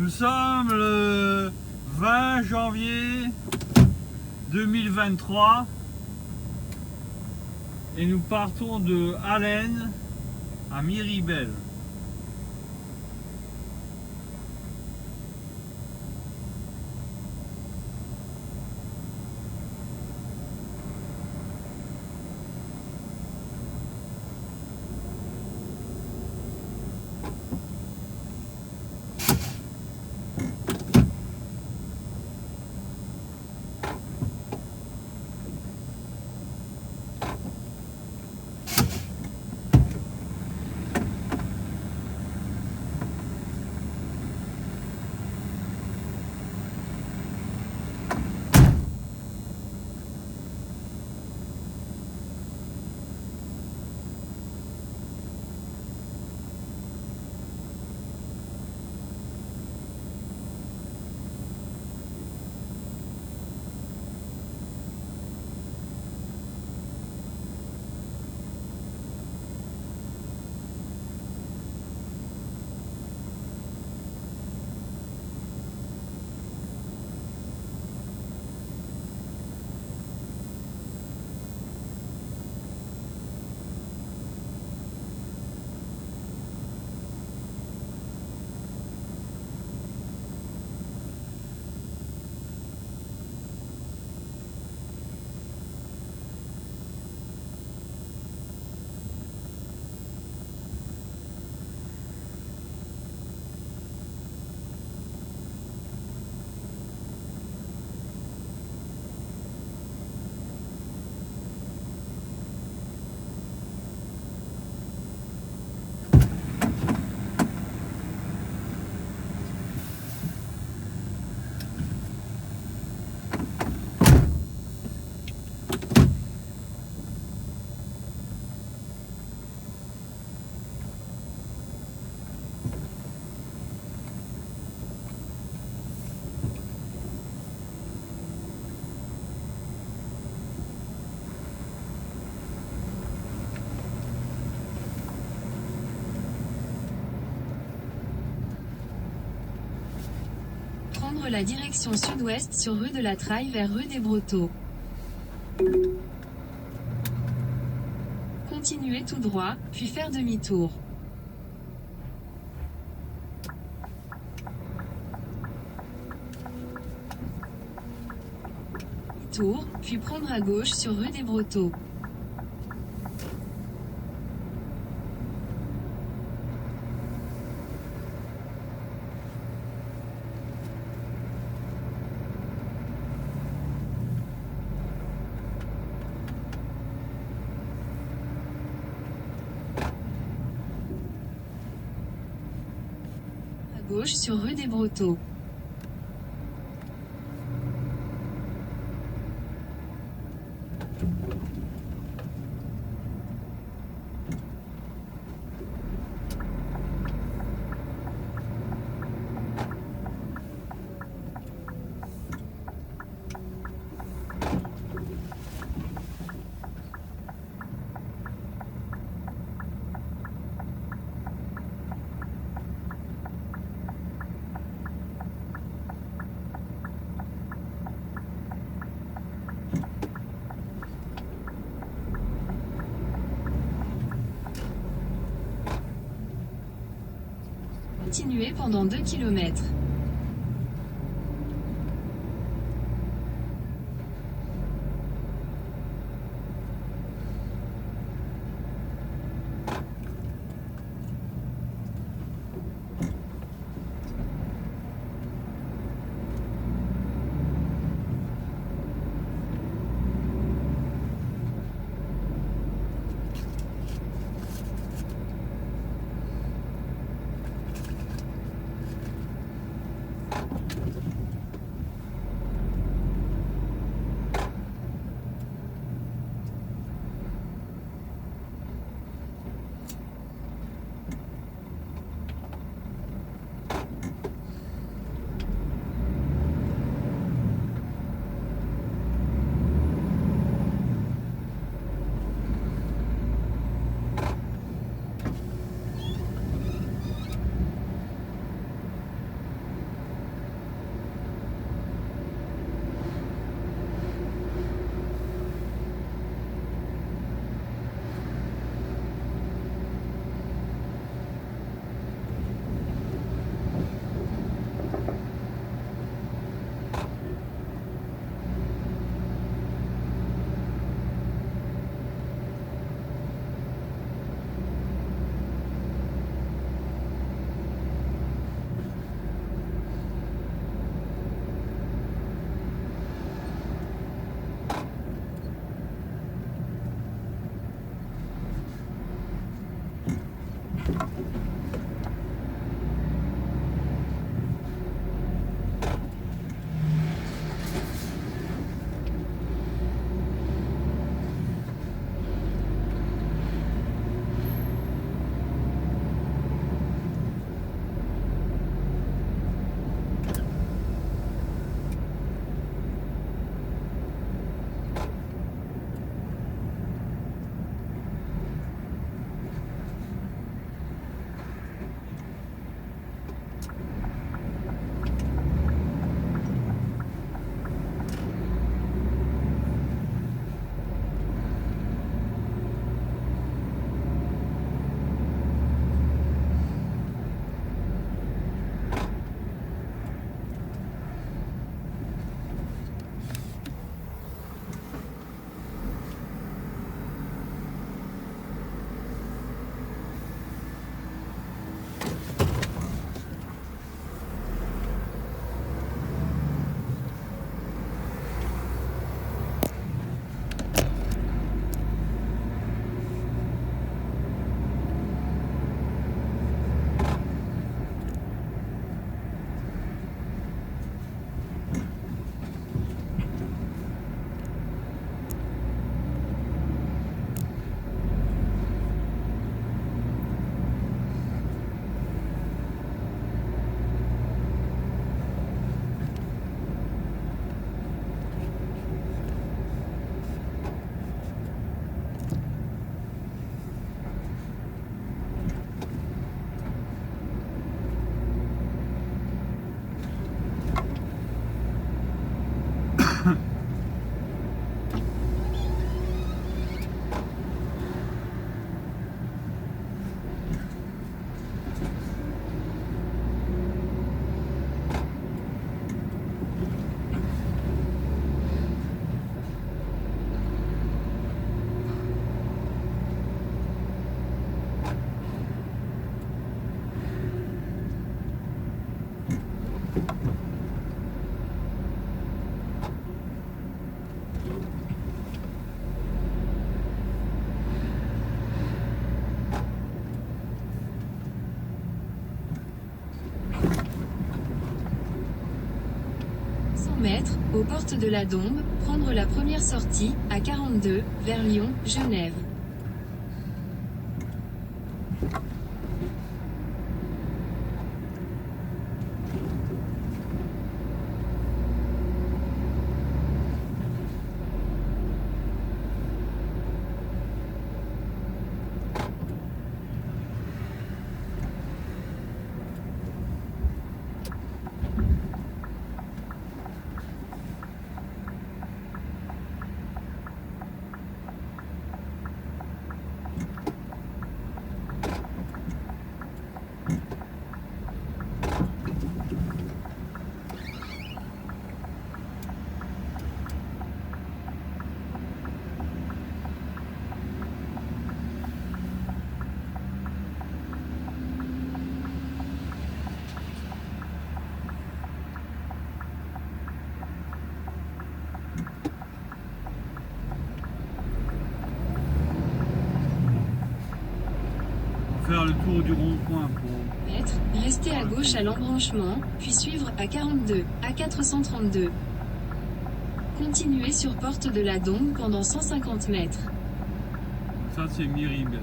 Nous sommes le 20 janvier 2023 et nous partons de Hallen à Miribel. Prendre la direction sud-ouest sur rue de la Traille vers rue des Brotteaux. Continuez tout droit, puis faire demi-tour. Tour, puis prendre à gauche sur rue des Brotteaux. À gauche sur rue des Brotteaux. Continuez pendant 2 km. mètres, aux portes de la Dombe, prendre la première sortie, à 42, vers Lyon, Genève. Faire le tour du rond-point pour... Mètres, restez à gauche à l'embranchement, puis suivre à 42, à 432. Continuez sur porte de la Dombe pendant 150 mètres. Ça c'est Miribel.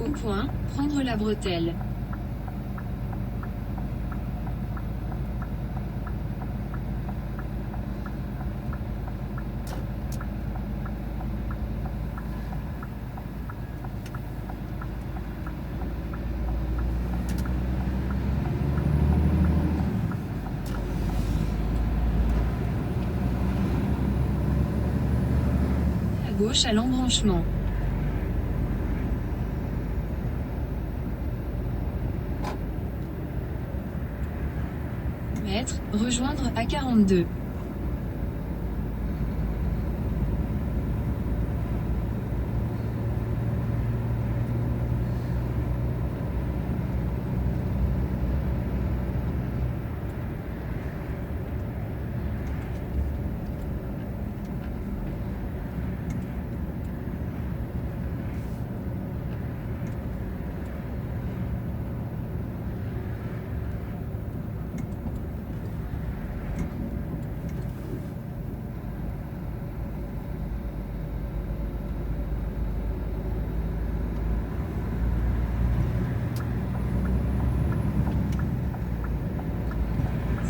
Au point, prendre la bretelle. À gauche à l'embranchement. Mètres, rejoindre à 42.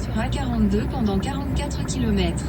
Sur A42 pendant 44 km.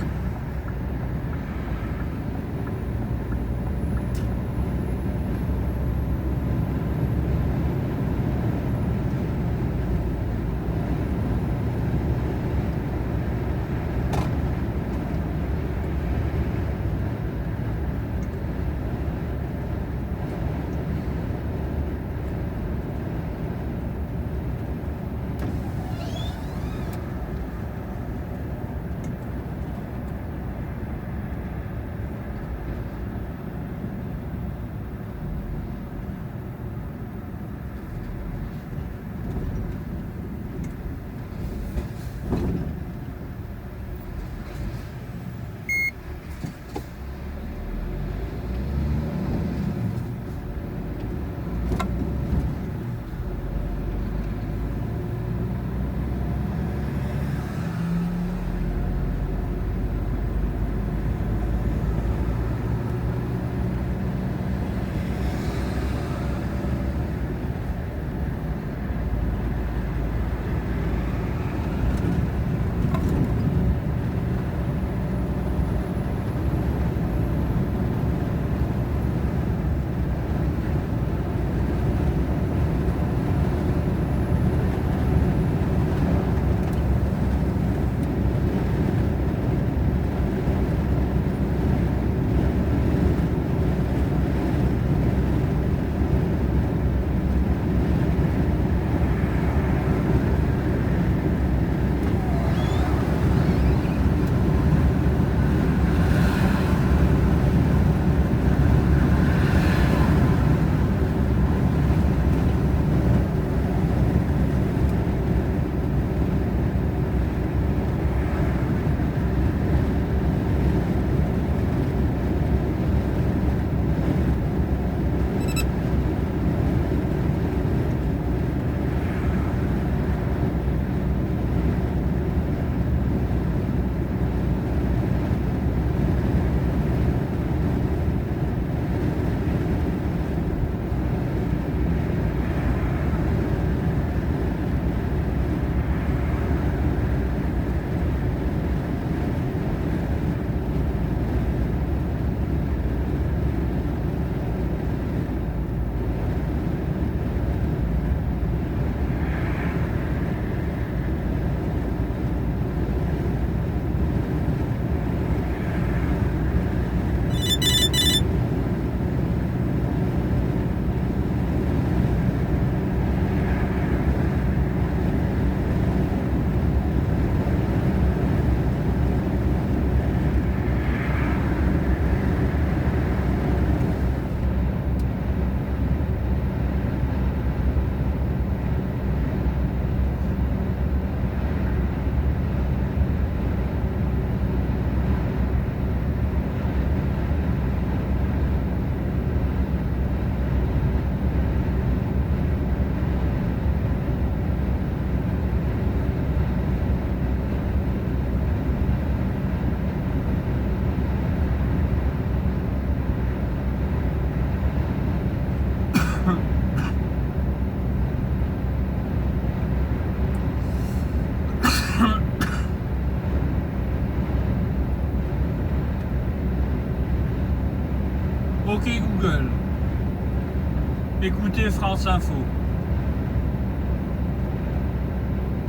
Écoutez France Info.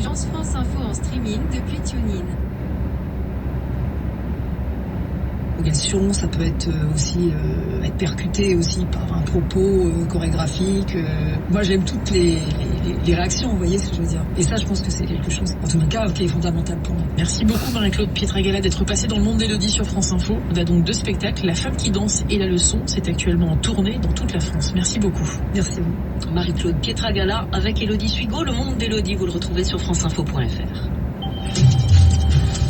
Lance France Info en streaming depuis TuneIn. Ça peut être aussi être percuté aussi par un propos chorégraphique. Moi, j'aime toutes les réactions, vous voyez ce que je veux dire. Et ça, je pense que c'est quelque chose, en tout cas, qui est fondamental pour moi. Merci beaucoup Marie-Claude Pietragala d'être passée dans le monde d'Élodie sur France Info. On a donc 2 spectacles, La femme qui danse et La leçon. C'est actuellement en tournée dans toute la France. Merci beaucoup. Merci à vous. Marie-Claude Pietragala avec Élodie Suigo. Le monde d'Élodie, vous le retrouvez sur franceinfo.fr.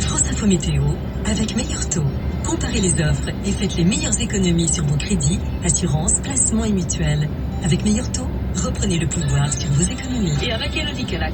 France Info Météo avec Meilleur Taux. Comparez les offres et faites les meilleures économies sur vos crédits, assurances, placements et mutuelles. Avec Meilleur Taux, reprenez le pouvoir sur vos économies. Et avec Élodie Calac.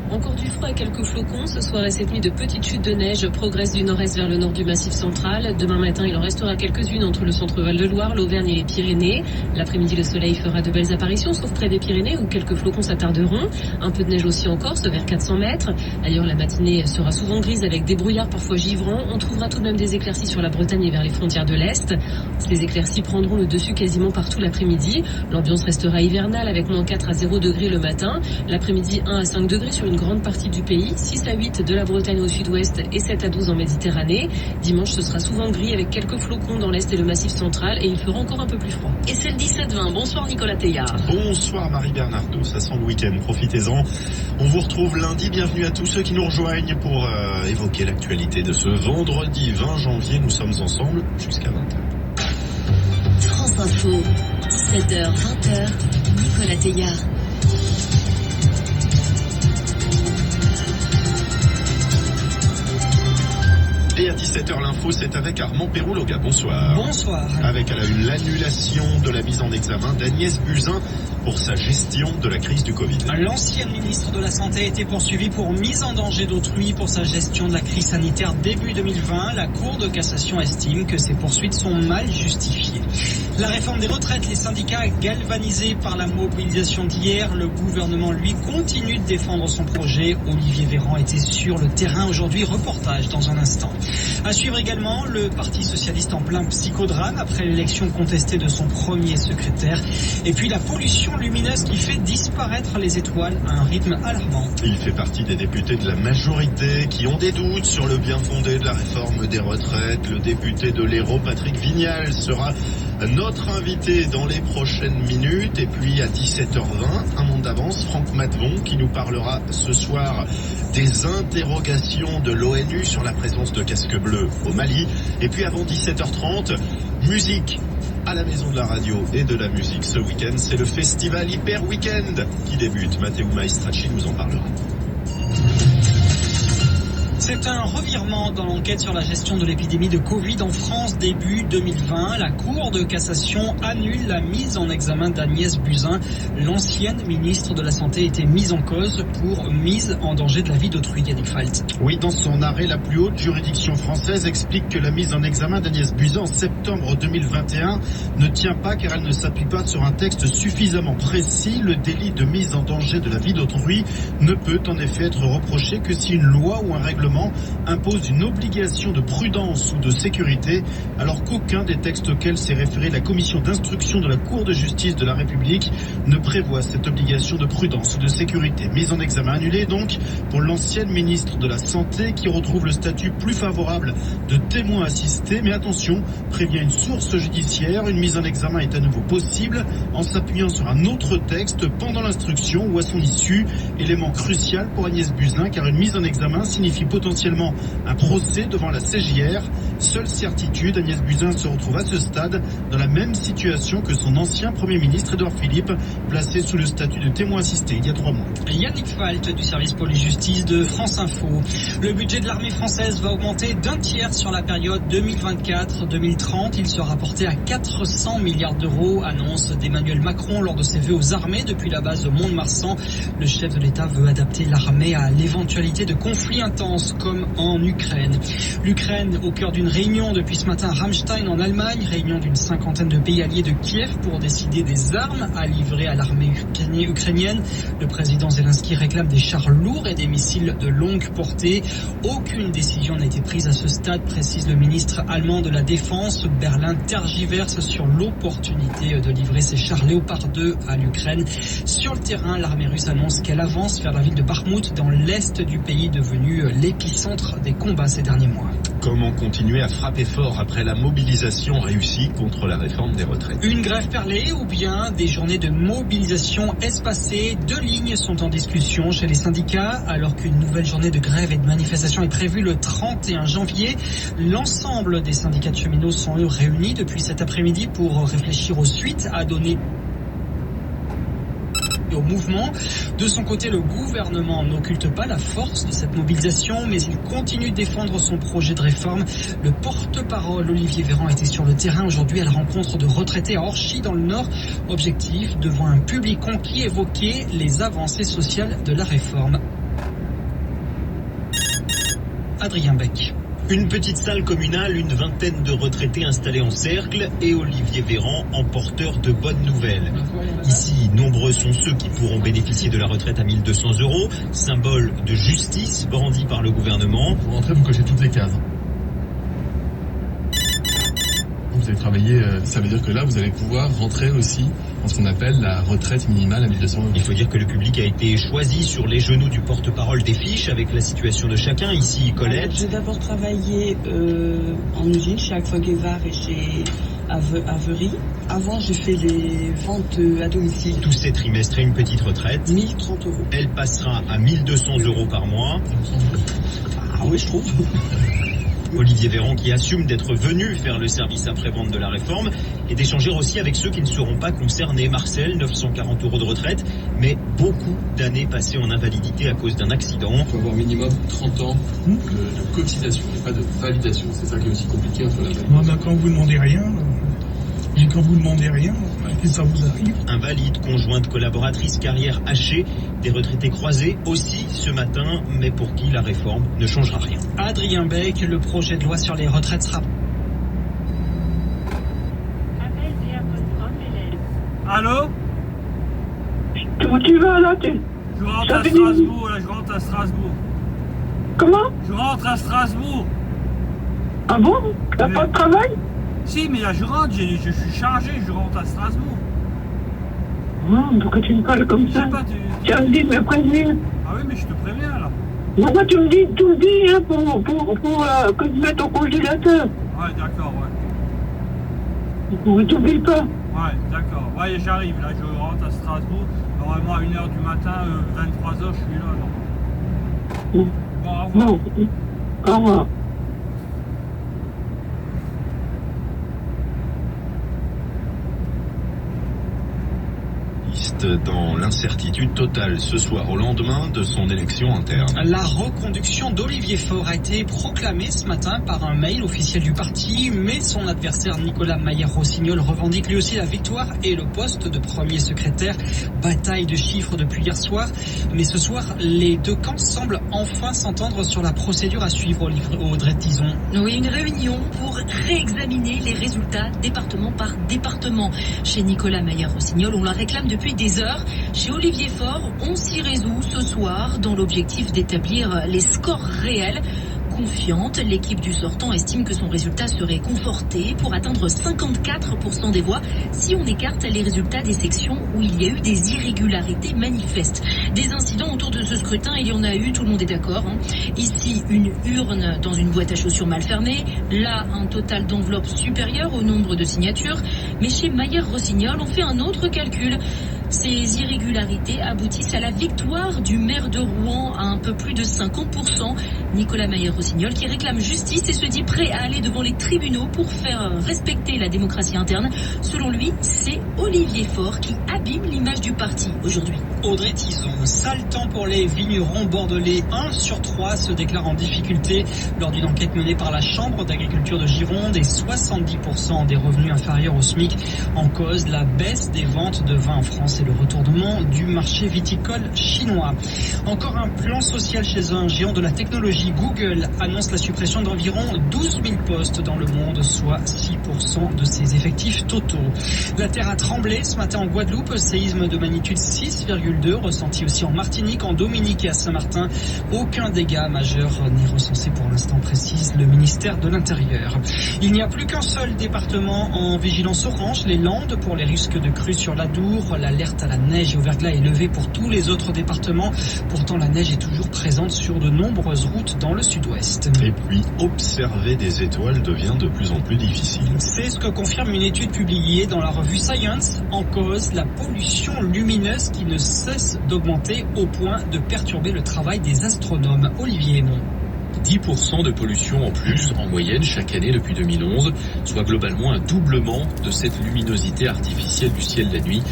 Encore du froid et quelques flocons. Ce soir et cette nuit, de petites chutes de neige progressent du nord-est vers le nord du Massif central. Demain matin, il en restera quelques-unes entre le centre Val-de-Loire, l'Auvergne et les Pyrénées. L'après-midi, le soleil fera de belles apparitions, sauf près des Pyrénées où quelques flocons s'attarderont. Un peu de neige aussi en Corse, vers 400 mètres. Ailleurs, la matinée sera souvent grise avec des brouillards parfois givrants. On trouvera tout de même des éclaircies sur la Bretagne et vers les frontières de l'Est. Ces éclaircies prendront le dessus quasiment partout l'après-midi. L'ambiance restera hivernale avec moins 4 à 0 degrés le matin. L'après-midi, 1 à 5 degrés sur une grande partie du pays, 6 à 8 de la Bretagne au sud-ouest et 7 à 12 en Méditerranée. Dimanche, ce sera souvent gris avec quelques flocons dans l'est et le Massif central et il fera encore un peu plus froid. Et c'est le 17-20. Bonsoir Nicolas Teillard. Bonsoir Marie Bernardo, ça sent le week-end, profitez-en. On vous retrouve lundi, bienvenue à tous ceux qui nous rejoignent pour évoquer l'actualité de ce vendredi 20 janvier. Nous sommes ensemble jusqu'à 20h. France Info, 17h, 20h, Nicolas Teillard. Et à 17h l'info, c'est avec Armand Péroulloga. Bonsoir. Bonsoir. Avec à la une l'annulation de la mise en examen d'Agnès Buzyn pour sa gestion de la crise du Covid. L'ancienne ministre de la Santé a été poursuivie pour mise en danger d'autrui pour sa gestion de la crise sanitaire début 2020. La Cour de cassation estime que ces poursuites sont mal justifiées. La réforme des retraites, les syndicats galvanisés par la mobilisation d'hier. Le gouvernement, lui, continue de défendre son projet. Olivier Véran était sur le terrain aujourd'hui. Reportage dans un instant. À suivre également le Parti socialiste en plein psychodrame après l'élection contestée de son premier secrétaire. Et puis la pollution lumineuse qui fait disparaître les étoiles à un rythme alarmant. Il fait partie des députés de la majorité qui ont des doutes sur le bien fondé de la réforme des retraites. Le député de l'Hérault, Patrick Vignal, sera notre invité dans les prochaines minutes. Et puis à 17h20, un monde d'avance, Franck Matvon qui nous parlera ce soir des interrogations de l'ONU sur la présence de casques bleus au Mali. Et puis avant 17h30, musique à la Maison de la Radio et de la musique ce week-end. C'est le festival Hyper Weekend qui débute. Matteo Maestracci nous en parlera. C'est un revirement dans l'enquête sur la gestion de l'épidémie de Covid en France début 2020. La Cour de cassation annule la mise en examen d'Agnès Buzyn. L'ancienne ministre de la Santé était mise en cause pour mise en danger de la vie d'autrui. Yannick Falt. Oui, dans son arrêt, la plus haute juridiction française explique que la mise en examen d'Agnès Buzyn en septembre 2021 ne tient pas car elle ne s'appuie pas sur un texte suffisamment précis. Le délit de mise en danger de la vie d'autrui ne peut en effet être reproché que si une loi ou un règlement impose une obligation de prudence ou de sécurité, alors qu'aucun des textes auxquels s'est référée la commission d'instruction de la Cour de justice de la République ne prévoit cette obligation de prudence ou de sécurité. Mise en examen annulée donc pour l'ancienne ministre de la Santé qui retrouve le statut plus favorable de témoin assisté. Mais attention, prévient une source judiciaire, une mise en examen est à nouveau possible en s'appuyant sur un autre texte pendant l'instruction ou à son issue. Élément crucial pour Agnès Buzyn car une mise en examen signifie potentiellement un procès devant la CJR. Seule certitude, Agnès Buzyn se retrouve à ce stade dans la même situation que son ancien Premier ministre Édouard Philippe, placé sous le statut de témoin assisté il y a 3 mois. Yannick Falt du service police-justice de France Info. Le budget de l'armée française va augmenter d'un tiers sur la période 2024-2030. Il sera porté à 400 milliards d'euros, annonce d'Emmanuel Macron lors de ses vœux aux armées depuis la base de Mont-de-Marsan. Le chef de l'État veut adapter l'armée à l'éventualité de conflits intenses comme en Ukraine. L'Ukraine au cœur d'une une réunion depuis ce matin à Ramstein en Allemagne, réunion d'une 50aine de pays alliés de Kiev pour décider des armes à livrer à l'armée ukrainienne. Le président Zelensky réclame des chars lourds et des missiles de longue portée. Aucune décision n'a été prise à ce stade, précise le ministre allemand de la Défense. Berlin tergiverse sur l'opportunité de livrer ses chars Léopard 2 à l'Ukraine. Sur le terrain, l'armée russe annonce qu'elle avance vers la ville de Bakhmout dans l'est du pays, devenu l'épicentre des combats ces derniers mois. Comment continuer à frapper fort après la mobilisation réussie contre la réforme des retraites? Une grève perlée ou bien des journées de mobilisation espacées? Deux lignes sont en discussion chez les syndicats alors qu'une nouvelle journée de grève et de manifestation est prévue le 31 janvier. L'ensemble des syndicats de cheminots sont eux réunis depuis cet après-midi pour réfléchir aux suites à donner au mouvement. De son côté, le gouvernement n'occulte pas la force de cette mobilisation, mais il continue de défendre son projet de réforme. Le porte-parole Olivier Véran était sur le terrain aujourd'hui à la rencontre de retraités à Orchy dans le Nord. Objectif, devant un public conquis, évoquer les avancées sociales de la réforme. Adrien Beck. Une petite salle communale, une vingtaine de retraités installés en cercle et Olivier Véran en porteur de bonnes nouvelles. Ici, nombreux sont ceux qui pourront bénéficier de la retraite à 1 200 €, symbole de justice brandi par le gouvernement. Vous rentrez, vous cochez toutes les cases. Vous avez travaillé, ça veut dire que là, vous allez pouvoir rentrer aussi dans ce qu'on appelle la retraite minimale à 1 200 €. Il faut dire que le public a été choisi sur les genoux du porte-parole des fiches avec la situation de chacun. Ici, Colette. J'ai d'abord travaillé en usine chez Aquaguevar et chez Avery. Avant, j'ai fait les ventes à domicile. Tous ces trimestres et une petite retraite. 1 030 €. Elle passera à 1 200 € par mois. Ah oui, je trouve. Olivier Véran qui assume d'être venu faire le service après-vente de la réforme et d'échanger aussi avec ceux qui ne seront pas concernés. Marcel, 940 € de retraite, mais beaucoup d'années passées en invalidité à cause d'un accident. Il faut avoir minimum 30 ans de cotisation et pas de validation. C'est ça qui est aussi compliqué entre la validation. Non, mais quand vous demandez rien, et ça vous arrive. Invalide, conjointe, collaboratrice, carrière hachée, des retraités croisés aussi ce matin, mais pour qui la réforme ne changera rien. Adrien Beck, le projet de loi sur les retraites sera... Allô? Où tu vas là? Je rentre à Strasbourg, là, je rentre à Strasbourg. Comment? Je rentre à Strasbourg. Ah bon? T'as pas de travail? Si, mais là je rentre, je suis chargé, je rentre à Strasbourg. Oh, pourquoi tu me parles comme ça? Tu as dit de me prévenir. Ah oui, mais je te préviens là. Pourquoi tu me dis hein, pour que tu mettes au congélateur? Ouais, d'accord, ouais. Ne t'oublie pas. Ouais, d'accord. Ouais, j'arrive, là, je rentre à Strasbourg. Normalement, à 1h du matin, 23h, je suis là, non. Bon, au revoir. Non. Au revoir. Dans l'incertitude totale ce soir au lendemain de son élection interne. La reconduction d'Olivier Faure a été proclamée ce matin par un mail officiel du parti, mais son adversaire Nicolas Mayer-Rossignol revendique lui aussi la victoire et le poste de premier secrétaire. Bataille de chiffres depuis hier soir, mais ce soir les deux camps semblent enfin s'entendre sur la procédure à suivre, Audrey Tison. Oui, une réunion pour réexaminer les résultats département par département. Chez Nicolas Mayer-Rossignol, on la réclame depuis des heures. Chez Olivier Faure, on s'y résout ce soir dans l'objectif d'établir les scores réels. Confiante, l'équipe du sortant estime que son résultat serait conforté pour atteindre 54% des voix si on écarte les résultats des sections où il y a eu des irrégularités manifestes. Des incidents autour de ce scrutin, il y en a eu, tout le monde est d'accord. Ici, une urne dans une boîte à chaussures mal fermée. Là, un total d'enveloppes supérieur au nombre de signatures. Mais chez Mayer-Rossignol, on fait un autre calcul. Ces irrégularités aboutissent à la victoire du maire de Rouen à un peu plus de 50%. Nicolas Mayer-Rossignol qui réclame justice et se dit prêt à aller devant les tribunaux pour faire respecter la démocratie interne. Selon lui, c'est Olivier Faure qui abîme l'image du parti aujourd'hui. Audrey Tison, sale temps pour les vignerons bordelais. 1 sur 3 se déclare en difficulté lors d'une enquête menée par la Chambre d'agriculture de Gironde et 70% des revenus inférieurs au SMIC. En cause, la baisse des ventes de vin en France c'est le retournement du marché viticole chinois. Encore un plan social chez un géant de la technologie. Google annonce la suppression d'environ 12 000 postes dans le monde, soit 6% de ses effectifs totaux. La terre a tremblé ce matin en Guadeloupe, séisme de magnitude 6,2 ressenti aussi en Martinique, en Dominique et à Saint-Martin. Aucun dégât majeur n'est recensé pour l'instant, précise le ministère de l'Intérieur. Il n'y a plus qu'un seul département en vigilance orange, les Landes, pour les risques de crues sur l'Adour. L'alerte à la neige et au verglas est levée pour tous les autres départements. Pourtant, la neige est toujours présente sur de nombreuses routes dans le sud-ouest. Et puis, observer des étoiles devient de plus en plus difficile. C'est ce que confirme une étude publiée dans la revue Science. En cause, la pollution lumineuse qui ne cesse d'augmenter au point de perturber le travail des astronomes. Olivier Aymon. 10% de pollution en plus en moyenne chaque année depuis 2011, soit globalement un doublement de cette luminosité artificielle du ciel la nuit.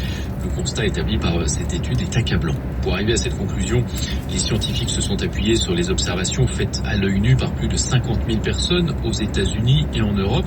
Le constat établi par cette étude est accablant. Pour arriver à cette conclusion, les scientifiques se sont appuyés sur les observations faites à l'œil nu par plus de 50 000 personnes aux États-Unis et en Europe,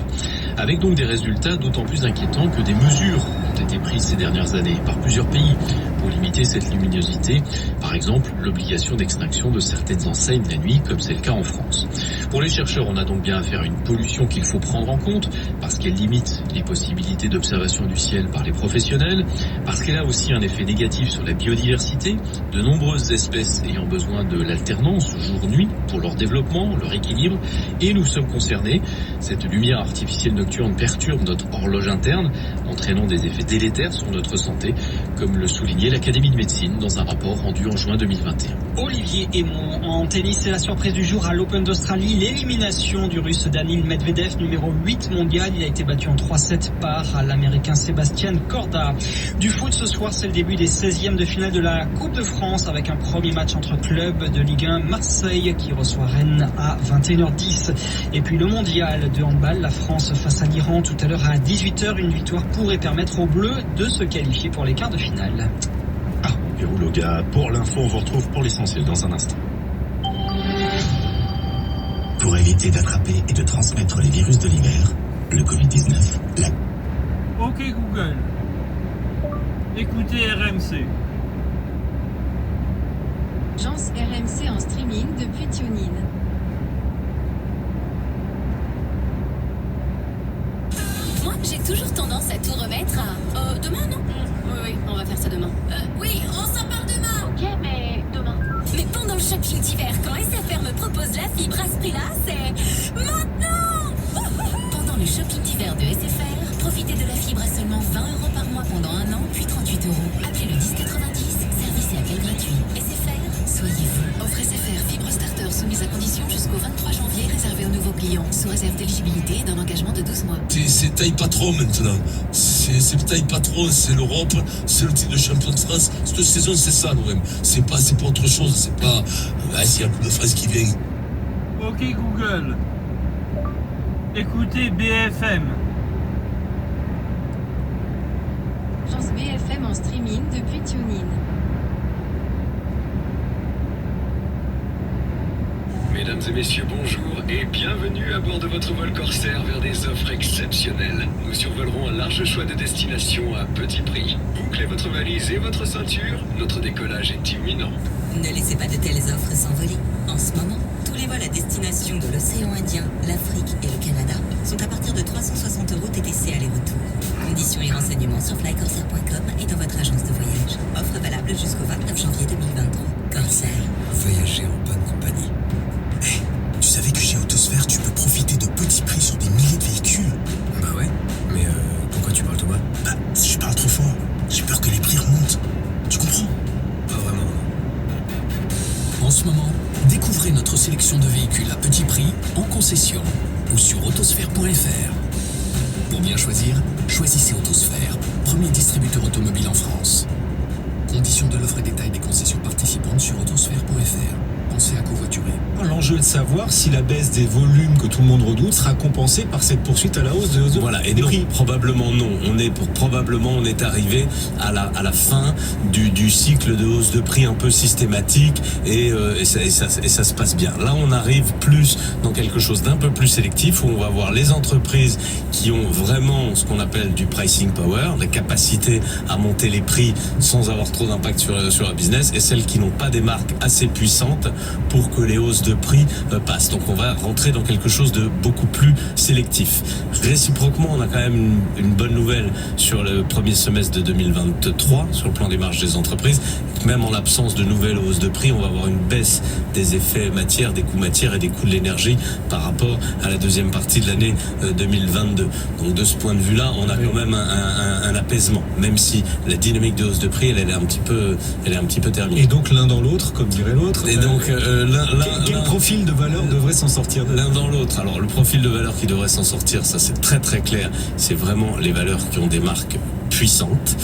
avec donc des résultats d'autant plus inquiétants que des mesures ont été prises ces dernières années par plusieurs pays pour limiter cette luminosité. Par exemple, l'obligation d'extinction de certaines enseignes la nuit, comme c'est le cas en France. Pour les chercheurs, on a donc bien affaire à une pollution qu'il faut prendre en compte, parce qu'elle limite les possibilités d'observation du ciel par les professionnels, parce qu'elle a aussi un effet négatif sur la biodiversité, de nombreuses espèces ayant besoin de l'alternance jour-nuit pour leur développement, leur équilibre, et nous sommes concernés. Cette lumière artificielle nocturne perturbe notre horloge interne, entraînant des effets délétères sur notre santé, comme le soulignait l'Académie de médecine dans un rapport rendu en juin 2021. Olivier Aymon, en tennis, c'est la surprise du jour à l'Open d'Australie, l'élimination du Russe Daniil Medvedev, numéro 8 mondial. Il a été battu en 3-7 par l'Américain Sébastien Corda. Du foot ce soir, c'est le début des 16e de finale de la Coupe de France avec un premier match entre clubs de Ligue 1, Marseille qui reçoit Rennes à 21h10. Et puis le mondial de handball, la France face à l'Iran tout à l'heure à 18h. Une victoire pourrait permettre aux Bleus de se qualifier pour les quarts de finale. Loga, pour l'info, on vous retrouve pour l'essentiel dans un instant. Pour éviter d'attraper et de transmettre les virus de l'hiver, le Covid-19, Ok Google, écoutez RMC. Agence RMC en streaming depuis TuneIn. Moi, j'ai toujours tendance à tout remettre à... demain, non ? Oui, on va faire ça demain. Oui, on s'en parle demain. Ok, mais demain. Mais pendant le shopping d'hiver, quand SFR me propose la fibre à ce prix-là, c'est maintenant. Pendant le shopping d'hiver de SFR, profitez de la fibre à seulement 20 € par mois pendant un an, puis 38 €. Appelez le 1090, service et appel gratuit. SFR, soyez-vous. Offre SFR, fibre starter soumise à condition jusqu'au 23 janvier, réservé aux nouveaux clients, sous réserve d'éligibilité et d'un engagement de 12 mois. C'est taille patron maintenant. C'est taille patron, c'est l'Europe, c'est le titre de champion de France. Cette saison, c'est ça, l'OM. C'est pas autre chose, c'est pas... s'il y a un coup de France qui vient. Ok Google, écoutez BFM. Agence BFM en streaming depuis TuneIn. Mesdames et messieurs, bonjour et bienvenue à bord de votre vol Corsair vers des offres exceptionnelles. Nous survolerons un large choix de destinations à petit prix. Bouclez votre valise et votre ceinture, notre décollage est imminent. Ne laissez pas de telles offres s'envoler. En ce moment, tous les vols à destination de l'océan Indien, l'Afrique et le Canada sont à partir de 360 € TTC aller-retour. Conditions et renseignements sur flycorsair.com et dans votre agence de voyage. Offre valable jusqu'au 29 janvier 2023. Corsair. Voyager en bonne compagnie. Hey, tu savais que chez Autosphère, tu peux profiter de petits prix sur des milliers de véhicules? Bah ouais, mais pourquoi tu parles Thomas? Bah, si je parle trop fort, j'ai peur que les prix remontent. Tu comprends? Pas vraiment. En ce moment, découvrez notre sélection de véhicules à petit prix, en concession ou sur autosphère.fr. Pour bien choisir, choisissez Autosphère, premier distributeur automobile en France. Conditions de l'offre et détails des concessions participantes sur autosphère.fr. Pensez à covoiturer. L'enjeu est de savoir si la baisse des volumes que tout le monde redoute sera compensée par cette poursuite à la hausse des voilà, et des non, prix. Probablement non. On est arrivé à la fin du cycle de hausse de prix un peu systématique et ça se passe bien. Là, on arrive plus dans quelque chose d'un peu plus sélectif où on va voir les entreprises qui ont vraiment ce qu'on appelle du pricing power, la capacité à monter les prix sans avoir trop d'impact sur la business, et celles qui n'ont pas des marques assez puissantes pour que les hausses de prix passent. Donc on va rentrer dans quelque chose de beaucoup plus sélectif. Réciproquement, on a quand même une bonne nouvelle sur le premier semestre de 2023 sur le plan des marges des entreprises. Même en l'absence de nouvelles hausses de prix, on va avoir une baisse des effets matières, des coûts matières et des coûts de l'énergie par rapport à la deuxième partie de l'année 2022. Donc de ce point de vue-là, on a quand même un apaisement, même si la dynamique de hausse de prix, elle est un petit peu terminée. Et donc l'un dans l'autre, comme dirait l'autre. Et donc quel profil de valeur devrait s'en sortir l'un dans l'autre? Alors le profil de valeur qui devrait s'en sortir, ça c'est très très clair. C'est vraiment les valeurs qui ont des marques puissantes,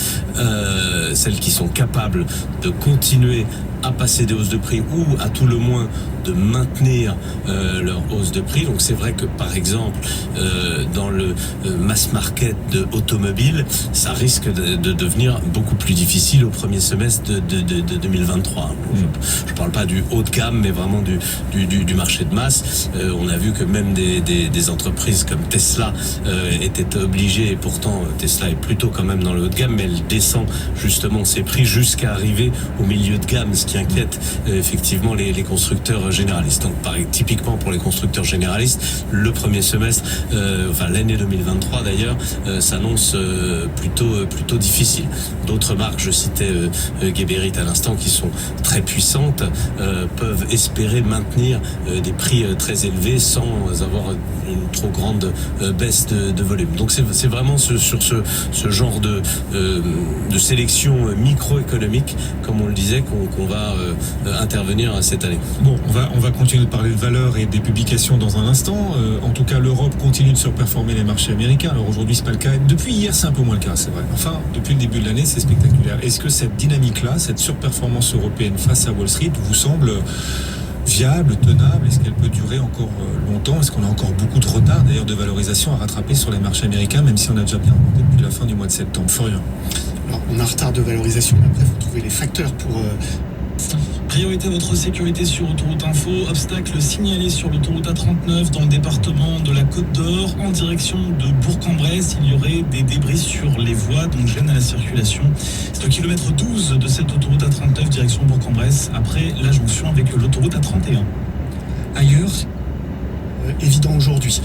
celles qui sont capables de continuer à passer des hausses de prix ou à tout le moins de maintenir leur hausse de prix. Donc c'est vrai que par exemple dans le mass market de automobile, ça risque de devenir beaucoup plus difficile au premier semestre de 2023. Je parle pas du haut de gamme, mais vraiment du marché de masse. On a vu que même des entreprises comme Tesla étaient obligées, et pourtant Tesla est plutôt quand même dans le haut de gamme, mais elle descend justement ses prix jusqu'à arriver au milieu de gamme, ce qui inquiète effectivement les constructeurs généralistes. Donc typiquement pour les constructeurs généralistes, le premier semestre, l'année 2023 d'ailleurs, s'annonce plutôt difficile. D'autres marques, je citais Geberit à l'instant, qui sont très puissantes, peuvent espérer maintenir des prix très élevés sans avoir une trop grande baisse de volume. Donc c'est vraiment sur ce genre de sélection microéconomique, comme on le disait, qu'on va intervenir cette année. Bon, on va continuer de parler de valeurs et des publications dans un instant. En tout cas, l'Europe continue de surperformer les marchés américains. Alors aujourd'hui, c'est pas le cas. Depuis hier, c'est un peu moins le cas, c'est vrai. Enfin, depuis le début de l'année, c'est spectaculaire. Est-ce que cette dynamique-là, cette surperformance européenne face à Wall Street, vous semble viable, tenable? Est-ce qu'elle peut durer encore longtemps? Est-ce qu'on a encore beaucoup de retard, d'ailleurs, de valorisation à rattraper sur les marchés américains, même si on a déjà bien remonté depuis la fin du mois de septembre? Florian. Alors, on a un retard de valorisation, mais après, il faut trouver les facteurs pour... Priorité à votre sécurité sur Autoroute Info. Obstacle signalé sur l'autoroute A39 dans le département de la Côte d'Or en direction de Bourg-en-Bresse. Il y aurait des débris sur les voies, donc gêne à la circulation. C'est au kilomètre 12 de cette autoroute A39 direction Bourg-en-Bresse, après la jonction avec l'autoroute A31. Ailleurs, évident aujourd'hui.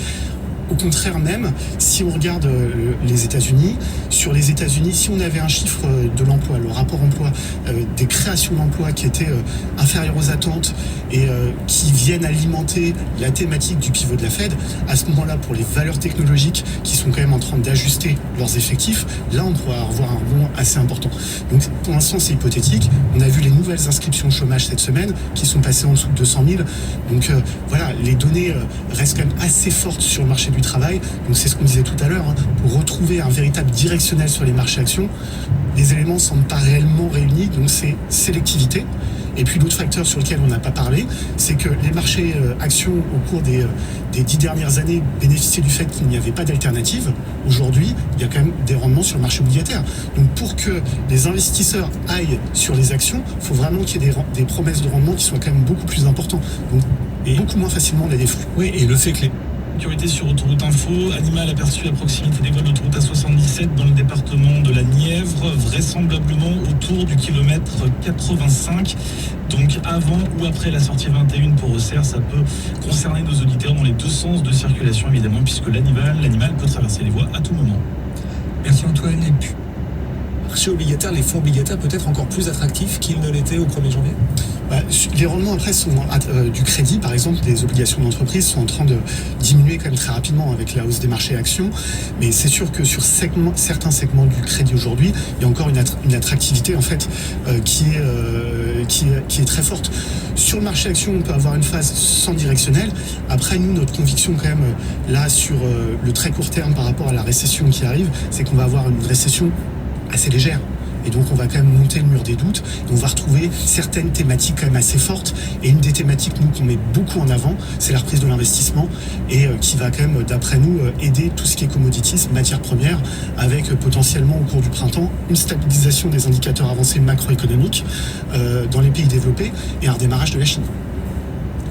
Au contraire même, si on regarde les États-Unis, sur les États-Unis, si on avait un chiffre de l'emploi, le rapport emploi, des créations d'emplois qui étaient inférieures aux attentes et qui viennent alimenter la thématique du pivot de la Fed, à ce moment-là, pour les valeurs technologiques qui sont quand même en train d'ajuster leurs effectifs, là on pourra avoir un rebond assez important. Donc pour l'instant c'est hypothétique. On a vu les nouvelles inscriptions au chômage cette semaine qui sont passées en dessous de 200 000. Donc voilà, les données restent quand même assez fortes sur le marché du travail. Donc c'est ce qu'on disait tout à l'heure, pour retrouver un véritable directionnel sur les marchés actions, les éléments ne semblent pas réellement réunis, donc c'est sélectivité. Et puis l'autre facteur sur lequel on n'a pas parlé, c'est que les marchés actions au cours des 10 dernières années bénéficiaient du fait qu'il n'y avait pas d'alternative. Aujourd'hui, il y a quand même des rendements sur le marché obligataire. Donc pour que les investisseurs aillent sur les actions, il faut vraiment qu'il y ait des promesses de rendement qui soient quand même beaucoup plus importantes. Donc beaucoup moins facilement des flux. Oui, et le fait que les Sécurité sur Autoroute Info, animal aperçu à proximité des voies d'autoroute A77 dans le département de la Nièvre, vraisemblablement autour du kilomètre 85. Donc avant ou après la sortie 21 pour Auxerre, ça peut concerner nos auditeurs dans les deux sens de circulation évidemment, puisque l'animal peut traverser les voies à tout moment. Merci Antoine. Et puis, marché obligataire, les fonds obligataires peut-être encore plus attractifs qu'ils ne l'étaient au 1er janvier? Les rendements après sont du crédit, par exemple, des obligations d'entreprise sont en train de diminuer quand même très rapidement avec la hausse des marchés actions. Mais c'est sûr que sur certains segments du crédit aujourd'hui, il y a encore une attractivité en fait qui est très forte. Sur le marché actions, on peut avoir une phase sans directionnel. Après, nous, notre conviction quand même là sur le très court terme par rapport à la récession qui arrive, c'est qu'on va avoir une récession assez légère. Et Et donc on va quand même monter le mur des doutes, et on va retrouver certaines thématiques quand même assez fortes. Et une des thématiques, nous, qu'on met beaucoup en avant, c'est la reprise de l'investissement, et qui va quand même, d'après nous, aider tout ce qui est commodities, matières premières, avec potentiellement au cours du printemps une stabilisation des indicateurs avancés macroéconomiques dans les pays développés et un redémarrage de la Chine.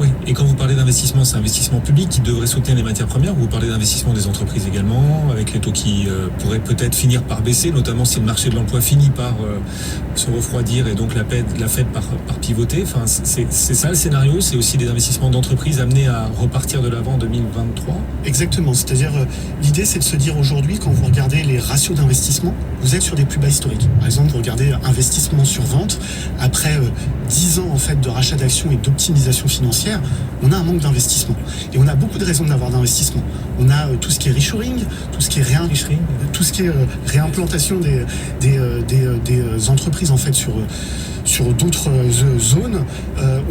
Oui, et quand vous parlez d'investissement, c'est investissement public qui devrait soutenir les matières premières, ou vous parlez d'investissement des entreprises également, avec les taux qui pourraient peut-être finir par baisser, notamment si le marché de l'emploi finit par se refroidir et donc la Fed par pivoter. Enfin, c'est ça le scénario, c'est aussi des investissements d'entreprises amenés à repartir de l'avant en 2023. Exactement, c'est-à-dire l'idée c'est de se dire aujourd'hui, quand vous regardez les ratios d'investissement, vous êtes sur des plus bas historiques. Par exemple, vous regardez investissement sur vente, après 10 ans en fait de rachat d'actions et d'optimisation financière, on a un manque d'investissement. Et on a beaucoup de raisons d'avoir d'investissement. On a tout ce qui est reshoring, tout ce qui est tout ce qui est réimplantation des entreprises en fait sur d'autres zones.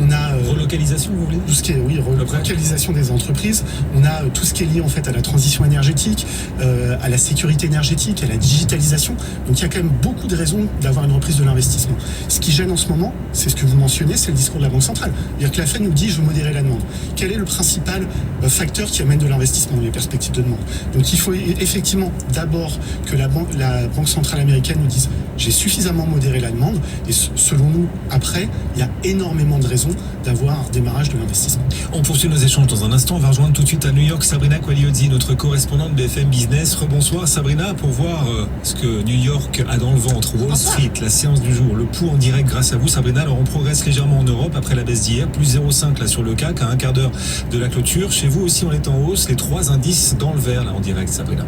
On a relocalisation, vous voulez ? Tout ce qui est relocalisation des entreprises. On a tout ce qui est lié en fait à la transition énergétique, à la sécurité énergétique, à la digitalisation. Donc il y a quand même beaucoup de raisons d'avoir une reprise de l'investissement. Ce qui gêne en ce moment, c'est ce que vous mentionnez, c'est le discours de la Banque centrale. C'est-à-dire que la Fed nous dit je veux modérer la demande. Quel est le principal facteur qui amène de l'investissement dans les perspectives de demande ? Donc il faut effectivement d'abord que la Banque centrale américaine nous dise j'ai suffisamment modéré la demande, et selon nous, après, il y a énormément de raisons d'avoir un démarrage de l'investissement. On poursuit nos échanges dans un instant. On va rejoindre tout de suite à New York Sabrina Quagliozzi, notre correspondante BFM Business. Rebonsoir Sabrina, pour voir ce que New York a dans le ventre. Wall Street, la séance du jour, le pouls en direct grâce à vous Sabrina. Alors on progresse légèrement en Europe après la baisse d'hier, plus 0,5 là sur le CAC, à un quart d'heure de la clôture. Chez vous aussi on est en hausse, les 3 indices dans le vert là en direct Sabrina.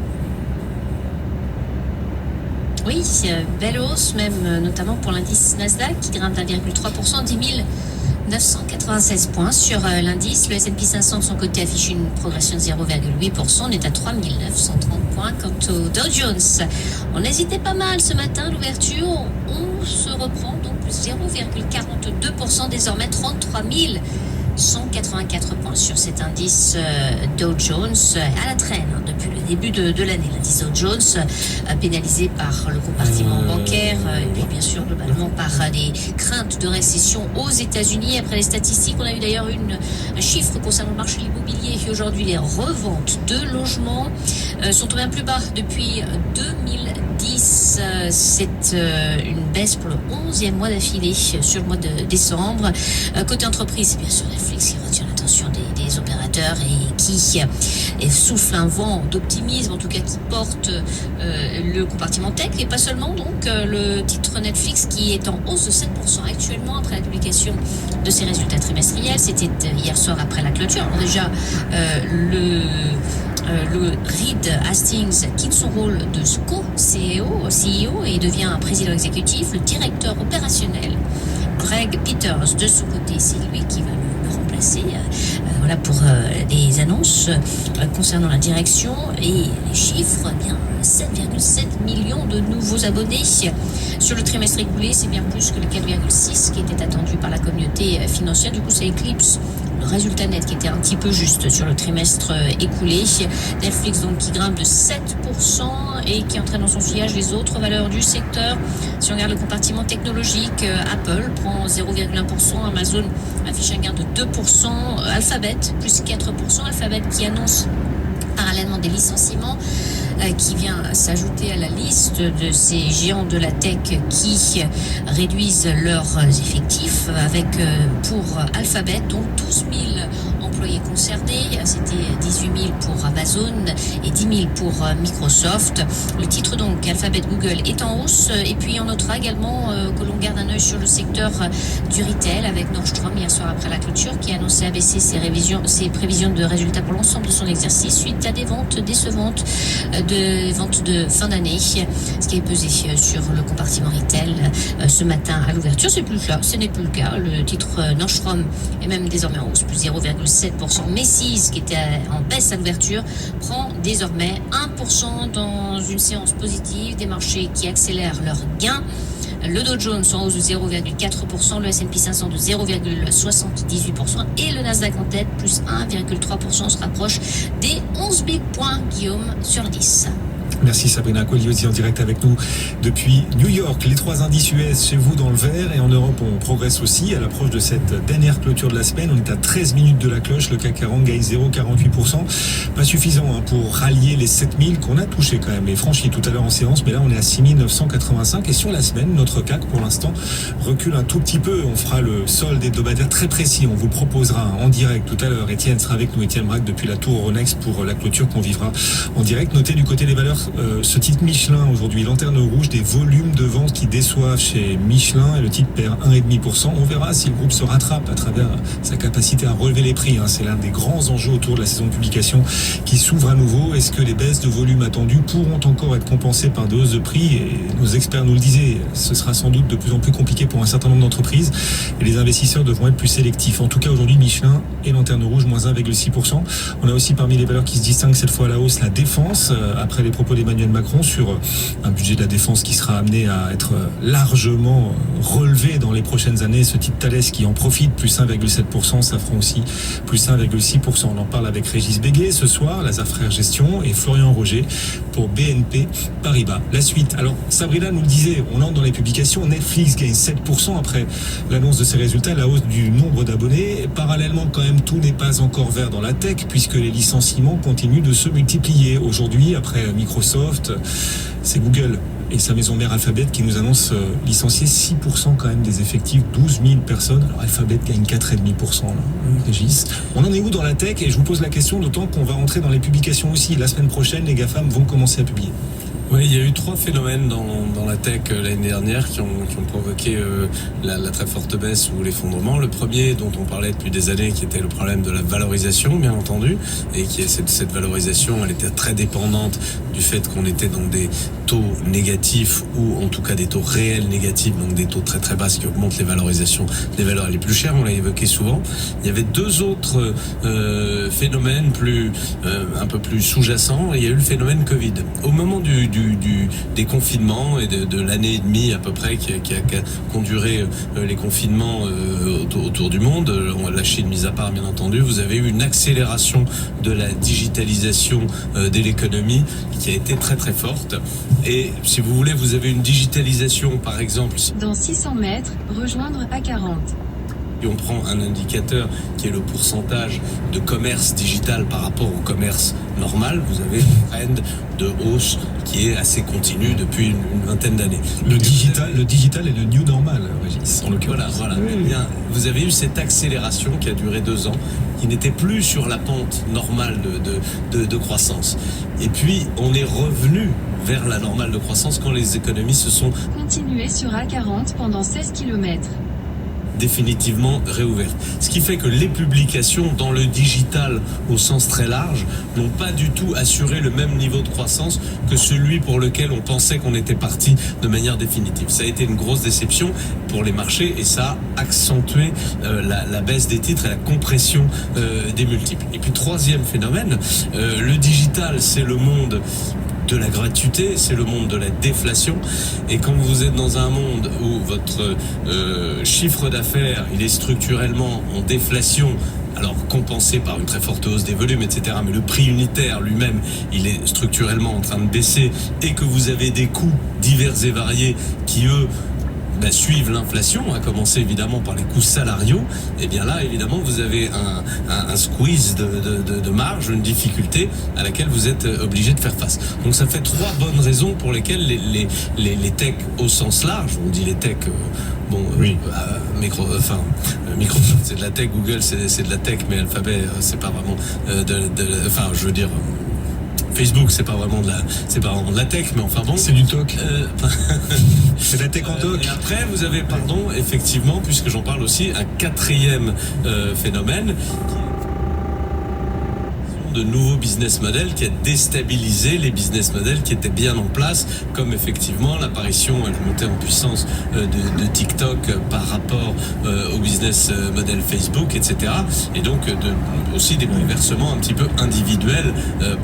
Oui, belle hausse, même notamment pour l'indice Nasdaq qui grimpe d'1,3%, 10 996 points sur l'indice. Le S&P 500 de son côté affiche une progression de 0,8%. On est à 3 930 points. Quant au Dow Jones, on hésitait pas mal ce matin à l'ouverture. On se reprend donc plus 0,42%, désormais 33 184 points sur cet indice Dow Jones à la traîne depuis le début de l'année. L'indice Dow Jones pénalisé par le compartiment bancaire et puis bien sûr globalement par des craintes de récession aux États-Unis. Après les statistiques, on a eu d'ailleurs un chiffre concernant le marché immobilier. Aujourd'hui, les reventes de logements sont au bien plus bas depuis 2010. C'est une baisse pour le 11e mois d'affilée sur le mois de décembre. Côté entreprise, c'est bien sûr Netflix qui retient l'attention des opérateurs et qui souffle un vent d'optimisme, en tout cas qui porte le compartiment tech, et pas seulement. Donc le titre Netflix qui est en hausse de 7% actuellement après la publication de ses résultats trimestriels. C'était hier soir après la clôture. Alors déjà le Reed Hastings quitte son rôle de co-CEO et devient président exécutif. Le directeur opérationnel Greg Peters, de son côté, c'est lui qui va le remplacer. Voilà pour les annonces concernant la direction et les chiffres. Bien 7,7 millions de nouveaux abonnés sur le trimestre écoulé. C'est bien plus que le 4,6 qui était attendu par la communauté financière. Du coup, ça éclipse le résultat net qui était un petit peu juste sur le trimestre écoulé. Netflix donc qui grimpe de 7% et qui entraîne dans son sillage les autres valeurs du secteur. Si on regarde le compartiment technologique, Apple prend 0,1%, Amazon affiche un gain de 2%, Alphabet plus 4%, Alphabet qui annonce parallèlement des licenciements qui vient s'ajouter à la liste de ces géants de la tech qui réduisent leurs effectifs avec pour Alphabet donc 12 000 employés concernés, c'était 18 000 pour Amazon et 10 000 pour Microsoft. Le titre donc Alphabet Google est en hausse et puis on notera également que l'on garde un œil sur le secteur du retail avec Nordstrom hier soir après la clôture qui a annoncé abaisser ses prévisions de résultats pour l'ensemble de son exercice suite à des ventes décevantes de fin d'année, ce qui est pesé sur le compartiment retail ce matin à l'ouverture. Ce n'est plus le cas. Le titre Nordstrom est même désormais en hausse, plus 0,7%. Macy's, qui était en baisse à l'ouverture, prend désormais 1% dans une séance positive. Des marchés qui accélèrent leurs gains. Le Dow Jones en hausse de 0,4%, le S&P 500 de 0,78% et le Nasdaq en tête, plus 1,3%, se rapproche des 11 big points, Guillaume, sur 10. Merci Sabrina Quagliozzi en direct avec nous depuis New York. Les 3 indices US chez vous dans le vert, et en Europe on progresse aussi à l'approche de cette dernière clôture de la semaine. On est à 13 minutes de la cloche, le CAC 40 gagne 0,48%. Pas suffisant pour rallier les 7000 qu'on a touché quand même, les franchis tout à l'heure en séance, mais là on est à 6985. Et sur la semaine, notre CAC pour l'instant recule un tout petit peu. On fera le solde hebdomadaire très précis, on vous le proposera en direct tout à l'heure. Étienne sera avec nous, Étienne Braque depuis la tour Euronext pour la clôture qu'on vivra en direct. Notez du côté des valeurs ce titre Michelin aujourd'hui, lanterne rouge, des volumes de vente qui déçoivent chez Michelin, et le titre perd 1,5%. On verra si le groupe se rattrape à travers sa capacité à relever les prix. C'est l'un des grands enjeux autour de la saison de publication qui s'ouvre à nouveau. Est-ce que les baisses de volume attendues pourront encore être compensées par de hausses de prix? Et nos experts nous le disaient, ce sera sans doute de plus en plus compliqué pour un certain nombre d'entreprises, et les investisseurs devront être plus sélectifs. En tout cas aujourd'hui, Michelin et lanterne rouge moins 1,6%. On a aussi parmi les valeurs qui se distinguent cette fois à la hausse la défense, après les propos d'Emmanuel Macron sur un budget de la défense qui sera amené à être largement relevé dans les prochaines années. Ce titre Thales qui en profite, plus 1,7%, Safran aussi plus 1,6%. On en parle avec Régis Béguet ce soir, Lazare Frères Gestion, et Florian Roger pour BNP Paribas. La suite, alors Sabrina nous le disait, on entre dans les publications, Netflix gagne 7% après l'annonce de ses résultats, la hausse du nombre d'abonnés. Parallèlement quand même, tout n'est pas encore vert dans la tech puisque les licenciements continuent de se multiplier. Aujourd'hui, après Microsoft, c'est Google et sa maison mère Alphabet qui nous annonce licencier 6% quand même des effectifs, 12 000 personnes. Alors Alphabet gagne 4,5% là, Régis. On en est où dans la tech? Et je vous pose la question, d'autant qu'on va entrer dans les publications aussi. La semaine prochaine, les GAFAM vont commencer à publier. Oui, il y a eu 3 phénomènes dans la tech l'année dernière qui ont provoqué la très forte baisse ou l'effondrement. Le premier, dont on parlait depuis des années, qui était le problème de la valorisation, bien entendu, et qui est cette valorisation, elle était très dépendante du fait qu'on était dans des taux négatifs, ou en tout cas des taux réels négatifs, donc des taux très très bas, ce qui augmente les valorisations des valeurs les plus chères. On l'a évoqué souvent. Il y avait 2 autres phénomènes un peu plus sous-jacents. Il y a eu le phénomène Covid. Au moment des confinements et de l'année et demie à peu près qui a conduré les confinements autour du monde, la Chine mise à part bien entendu, vous avez eu une accélération de la digitalisation de l'économie qui a été très très forte. Et si vous voulez, vous avez une digitalisation par exemple. Dans 600 mètres, rejoindre A40. Et on prend un indicateur qui est le pourcentage de commerce digital par rapport au commerce normal, vous avez une trend de hausse qui est assez continue depuis une vingtaine d'années. Le digital est le new normal, Régis. Voilà. Eh bien, vous avez eu cette accélération qui a duré 2 ans, qui n'était plus sur la pente normale de croissance. Et puis, on est revenu vers la normale de croissance quand les économies se sont... Continuez sur A40 pendant 16 km. Définitivement réouverte. Ce qui fait que les publications dans le digital au sens très large n'ont pas du tout assuré le même niveau de croissance que celui pour lequel on pensait qu'on était parti de manière définitive. Ça a été une grosse déception pour les marchés et ça a accentué la baisse des titres et la compression des multiples. Et puis troisième phénomène, le digital, c'est le monde de la gratuité, c'est le monde de la déflation. Et quand vous êtes dans un monde où votre chiffre d'affaires, il est structurellement en déflation, alors compensé par une très forte hausse des volumes, etc., mais le prix unitaire lui-même, il est structurellement en train de baisser, et que vous avez des coûts divers et variés qui, eux, suivent l'inflation, à commencer évidemment par les coûts salariaux, et bien là évidemment vous avez un squeeze de marge, une difficulté à laquelle vous êtes obligé de faire face. Donc ça fait 3 bonnes raisons pour lesquelles les techs au sens large, on dit les techs, Microsoft c'est de la tech, Google c'est de la tech, mais Alphabet c'est pas vraiment Facebook, c'est pas vraiment de la tech, mais enfin bon. C'est du talk. C'est de la tech en talk. Et après, vous avez, effectivement, puisque j'en parle aussi, un 4e phénomène de nouveaux business models qui a déstabilisé les business models qui étaient bien en place, comme effectivement l'apparition et la montée en puissance de TikTok par rapport au business model Facebook, etc. Et donc aussi des bouleversements un petit peu individuels,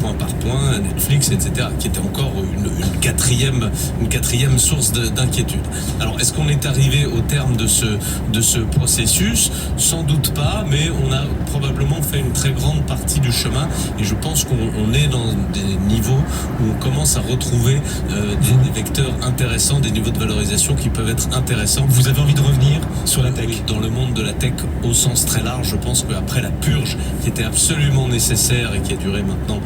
point par point, Netflix, etc., qui était encore une quatrième source d'inquiétude. Alors, est-ce qu'on est arrivé au terme de ce processus? Sans doute pas, mais on a probablement fait une très grande partie du chemin et je pense qu'on est dans des niveaux où on commence à retrouver des vecteurs intéressants, des niveaux de valorisation qui peuvent être intéressants. Vous avez envie de revenir sur la tech? Dans le monde de la tech au sens très large, je pense qu'après la purge qui était absolument nécessaire et qui a duré maintenant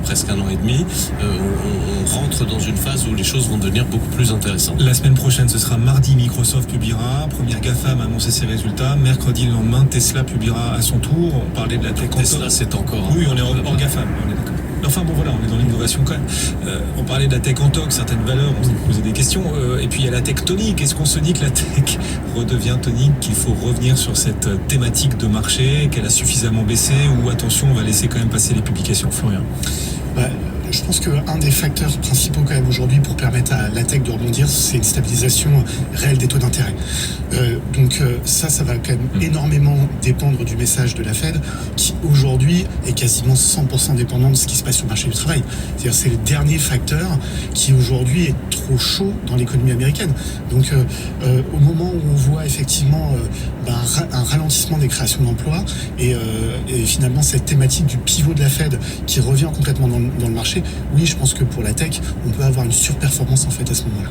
presque 1 an et demi, on rentre dans une phase où les choses vont devenir beaucoup plus intéressantes. La semaine prochaine, ce sera mardi, Microsoft publiera, première GAFAM a annoncé ses résultats, mercredi le lendemain, Tesla publiera à son tour. On parlait de la tech. Tesla, c'est encore... Oui, on est hors GAFAM, on est d'accord. Enfin bon voilà, on est dans l'innovation quand même. On parlait de la tech en toc, certaines valeurs, on s'est posé des questions. Et puis il y a la tech tonique. Est-ce qu'on se dit que la tech redevient tonique, qu'il faut revenir sur cette thématique de marché, qu'elle a suffisamment baissé, ou attention, on va laisser quand même passer les publications, Florian? Je pense qu'un des facteurs principaux quand même aujourd'hui pour permettre à la tech de rebondir, c'est une stabilisation réelle des taux d'intérêt. Donc ça va quand même énormément dépendre du message de la Fed, qui aujourd'hui est quasiment 100% dépendant de ce qui se passe sur le marché du travail. C'est-à-dire c'est le dernier facteur qui aujourd'hui est trop chaud dans l'économie américaine. Donc au moment où on voit effectivement un ralentissement des créations d'emplois et finalement cette thématique du pivot de la Fed qui revient complètement dans le marché, oui, je pense que pour la tech, on peut avoir une surperformance en fait à ce moment-là.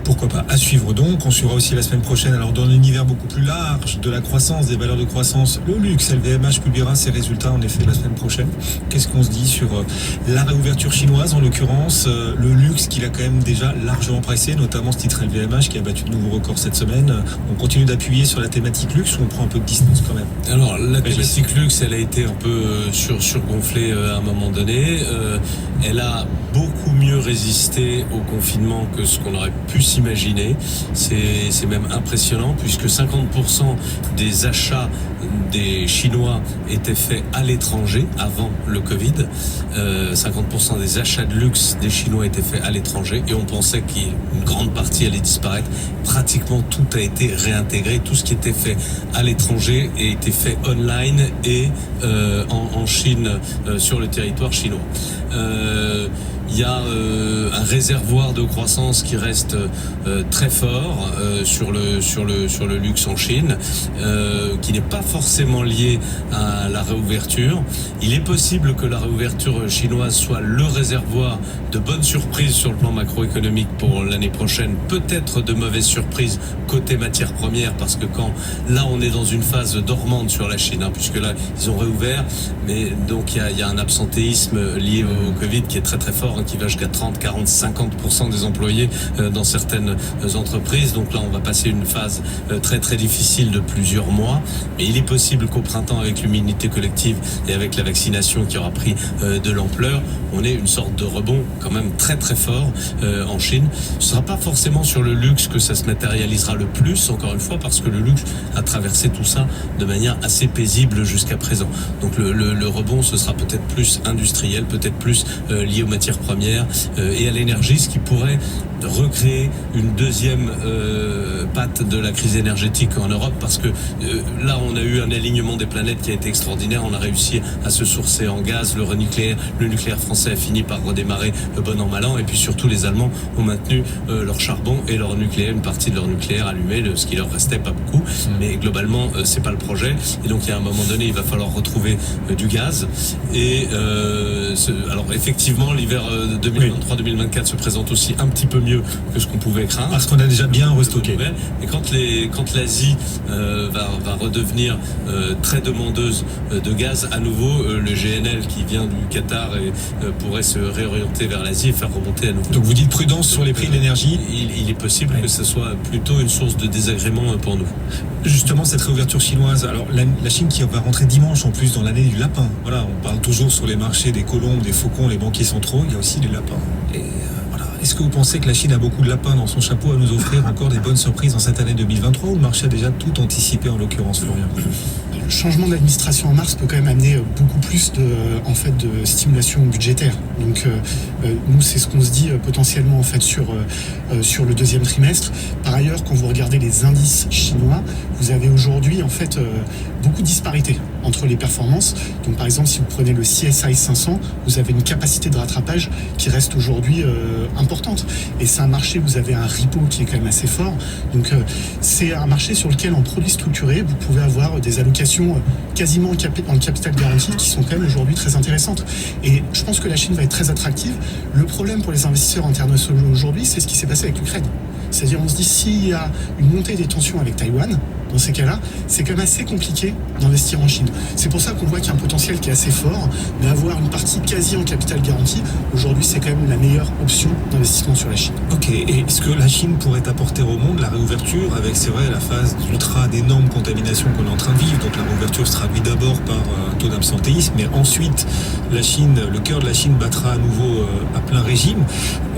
Pourquoi pas, à suivre donc. On suivra aussi la semaine prochaine, alors dans un univers beaucoup plus large de la croissance, des valeurs de croissance, le luxe. LVMH publiera ses résultats en effet la semaine prochaine. Qu'est-ce qu'on se dit sur la réouverture chinoise en l'occurrence, le luxe qu'il a quand même déjà largement pressé, notamment ce titre LVMH qui a battu de nouveaux records cette semaine. On continue d'appuyer sur la thématique luxe ou on prend un peu de distance quand même? Alors la thématique luxe, elle a été un peu surgonflée à un moment donné. Elle a beaucoup mieux résisté au confinement que ce qu'on aurait pu s'imaginer. C'est même impressionnant puisque 50% des achats des Chinois étaient faits à l'étranger avant le Covid. 50% des achats de luxe des Chinois étaient faits à l'étranger et on pensait qu'une grande partie allait disparaître. Pratiquement tout a été réintégré. Tout ce qui était fait à l'étranger a été fait online et en Chine, sur le territoire chinois. Il y a un réservoir de croissance qui reste très fort sur le luxe en Chine, qui n'est pas forcément lié à la réouverture. Il est possible que la réouverture chinoise soit le réservoir de bonnes surprises sur le plan macroéconomique pour l'année prochaine, peut-être de mauvaises surprises côté matières premières, parce que là on est dans une phase dormante sur la Chine, puisque là ils ont réouvert, mais donc il y a un absentéisme lié au Covid qui est très très fort, qui va jusqu'à 30, 40, 50% des employés dans certaines entreprises. Donc là, on va passer une phase très très difficile de plusieurs mois. Mais il est possible qu'au printemps, avec l'immunité collective et avec la vaccination qui aura pris de l'ampleur, on ait une sorte de rebond quand même très très fort en Chine. Ce ne sera pas forcément sur le luxe que ça se matérialisera le plus, encore une fois, parce que le luxe a traversé tout ça de manière assez paisible jusqu'à présent. Donc le rebond, ce sera peut-être plus industriel, peut-être plus lié aux matières premières et à l'énergie, ce qui pourrait recréer une deuxième patte de la crise énergétique en Europe, parce que là on a eu un alignement des planètes qui a été extraordinaire. On a réussi à se sourcer en gaz, le nucléaire français a fini par redémarrer bon an mal an, et puis surtout les Allemands ont maintenu leur charbon et leur nucléaire, une partie de leur nucléaire allumé, ce qui leur restait pas beaucoup, mais globalement c'est pas le projet, et donc il y a un moment donné il va falloir retrouver du gaz, et alors effectivement l'hiver 2023-2024 se présente aussi un petit peu mieux que ce qu'on pouvait craindre. Parce qu'on a déjà bien restocké. Et quand l'Asie va redevenir très demandeuse de gaz, à nouveau, le GNL qui vient du Qatar pourrait se réorienter vers l'Asie et faire remonter à nouveau. Donc vous dites prudence sur les prix de l'énergie. Il est possible que ce soit plutôt une source de désagrément pour nous. Justement, cette réouverture chinoise, alors la Chine qui va rentrer dimanche en plus dans l'année du lapin. Voilà, on parle toujours sur les marchés des colombes, des faucons, les banquiers centraux, il y a aussi les lapins. Et voilà. Est-ce que vous pensez que la Chine a beaucoup de lapins dans son chapeau à nous offrir encore des bonnes surprises dans cette année 2023, ou le marché a déjà tout anticipé en l'occurrence, Florian? Le changement d'administration en mars peut quand même amener beaucoup plus de stimulation budgétaire. Donc nous, c'est ce qu'on se dit potentiellement en fait sur le deuxième trimestre. Par ailleurs, quand vous regardez les indices chinois, vous avez aujourd'hui en fait beaucoup de disparités entre les performances. Donc par exemple, si vous prenez le CSI 500, vous avez une capacité de rattrapage qui reste aujourd'hui importante. Et c'est un marché où vous avez un repo qui est quand même assez fort. Donc c'est un marché sur lequel en produits structurés, vous pouvez avoir des allocations investissements quasiment en capital garanti qui sont quand même aujourd'hui très intéressantes. Et je pense que la Chine va être très attractive. Le problème pour les investisseurs internationaux aujourd'hui, c'est ce qui s'est passé avec l'Ukraine. C'est-à-dire, on se dit, s'il y a une montée des tensions avec Taïwan, dans ces cas-là, c'est quand même assez compliqué d'investir en Chine. C'est pour ça qu'on voit qu'il y a un potentiel qui est assez fort, mais avoir une partie quasi en capital garanti, aujourd'hui, c'est quand même la meilleure option d'investissement sur la Chine. Ok, et est-ce que la Chine pourrait apporter au monde la réouverture avec, c'est vrai, la phase d'énorme contamination qu'on est en train de vivre? Donc la réouverture se traduit d'abord par un taux d'absentéisme, mais ensuite, la Chine, le cœur de la Chine battra à nouveau à plein régime.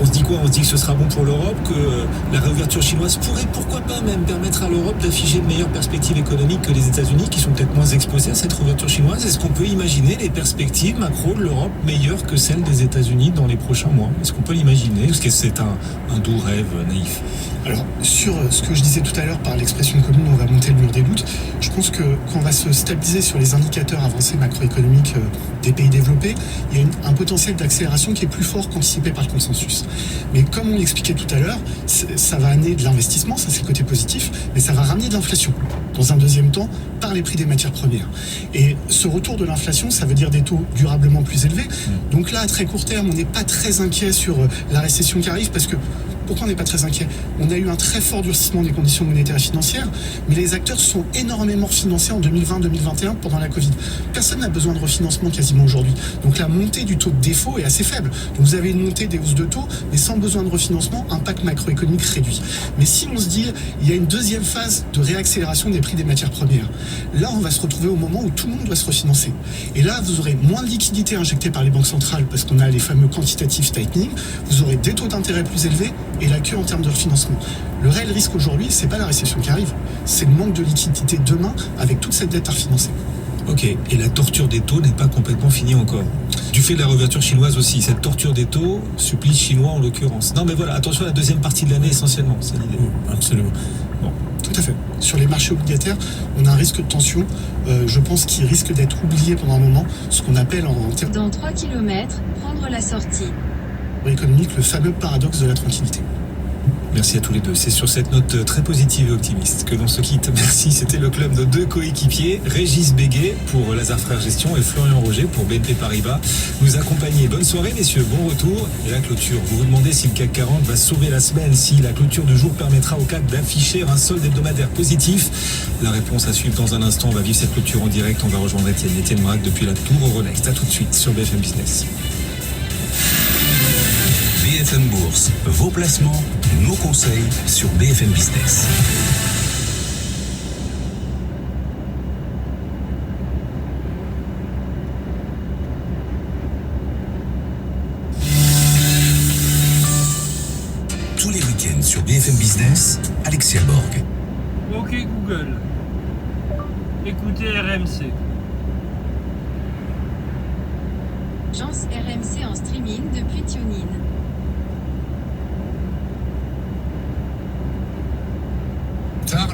On se dit quoi? On se dit que ce sera bon pour l'Europe, que la réouverture chinoise pourrait, pourquoi pas même, permettre à l'Europe d'afficher de meilleures perspectives économiques que les États-Unis, qui sont peut-être moins exposés à cette réouverture chinoise. Est-ce qu'on peut imaginer les perspectives macro de l'Europe meilleures que celles des États-Unis dans les prochains mois? Est-ce qu'on peut l'imaginer? Est-ce que c'est un doux rêve naïf? Alors, sur ce que je disais tout à l'heure par l'expression commune, on va monter le mur des doutes, je pense que quand on va se stabiliser sur les indicateurs avancés macroéconomiques des pays développés, il y a un potentiel d'accélération qui est plus fort qu'anticipé par le consensus. Mais comme on l'expliquait tout à l'heure, ça va amener de l'investissement, ça c'est le côté positif, mais ça va ramener de l'inflation, dans un deuxième temps, par les prix des matières premières. Et ce retour de l'inflation, ça veut dire des taux durablement plus élevés. Donc là, à très court terme, on n'est pas très inquiet sur la récession qui arrive, parce que pourquoi on n'est pas très inquiet? On a eu un très fort durcissement des conditions monétaires et financières, mais les acteurs sont énormément refinancés en 2020-2021 pendant la Covid. Personne n'a besoin de refinancement quasiment aujourd'hui. Donc la montée du taux de défaut est assez faible. Donc vous avez une montée des hausses de taux, mais sans besoin de refinancement, impact macroéconomique réduit. Mais si on se dit, il y a une deuxième phase de réaccélération des prix des matières premières, là on va se retrouver au moment où tout le monde doit se refinancer. Et là, vous aurez moins de liquidités injectées par les banques centrales parce qu'on a les fameux quantitative tightening, vous aurez des taux d'intérêt plus élevés et la queue en termes de refinancement. Le réel risque aujourd'hui, c'est pas la récession qui arrive, c'est le manque de liquidité demain avec toute cette dette à refinancer. Ok, et la torture des taux n'est pas complètement finie encore. Du fait de la réouverture chinoise aussi, cette torture des taux, supplice chinois en l'occurrence. Non mais voilà, attention à la deuxième partie de l'année essentiellement, c'est l'idée. Absolument. Bon, tout à fait. Sur les marchés obligataires, on a un risque de tension, je pense qu'il risque d'être oublié pendant un moment, ce qu'on appelle en termes... Dans 3 km, prendre la sortie. Économique, le fameux paradoxe de la tranquillité. Merci à tous les deux. C'est sur cette note très positive et optimiste que l'on se quitte. Merci. C'était le club de deux coéquipiers, Régis Béguet pour Lazare Frères Gestion et Florian Roger pour BNP Paribas. Nous accompagner. Bonne soirée, messieurs. Bon retour. Et la clôture. Vous vous demandez si le CAC 40 va sauver la semaine, si la clôture du jour permettra au CAC d'afficher un solde hebdomadaire positif. La réponse à suivre dans un instant. On va vivre cette clôture en direct. On va rejoindre Étienne Braque depuis la Tour Euronext. À tout de suite sur BFM Business. BFM Bourse, vos placements, nos conseils sur BFM Business. Tous les week-ends sur BFM Business, Alexia Borg. Ok Google, écoutez RMC. Chance RMC en streaming depuis TuneIn.